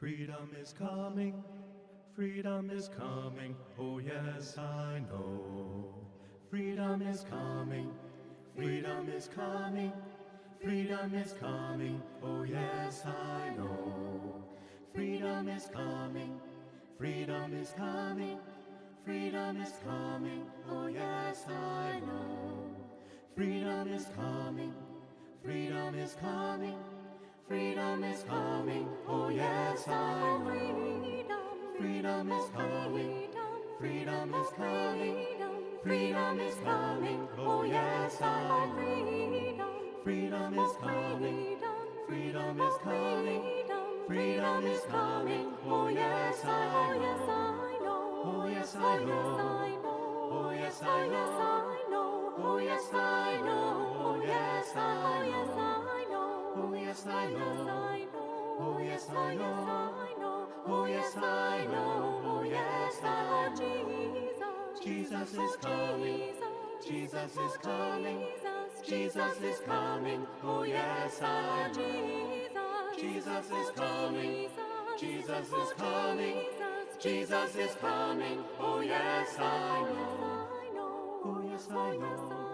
Freedom is coming, freedom is coming, oh yes I know. Freedom is coming, freedom is coming, freedom is coming, oh yes I know. Freedom is coming, freedom is coming, freedom is coming, oh yes I know. Freedom is coming, freedom is coming, freedom is coming, oh yes I know. Freedom is coming, freedom is coming, freedom is coming, oh yes I know. Freedom is coming, freedom is coming, freedom is coming, oh yes I know. Oh yes I know, oh yes I know, oh yes I know, oh yes I know, oh yes I know, oh yes I know, oh yes I know, oh yes I know. Jesus is coming, Jesus is coming, Jesus is coming, oh yes I know. Jesus is coming, Jesus is coming, Jesus is coming, oh yes I know. Oh yes I know.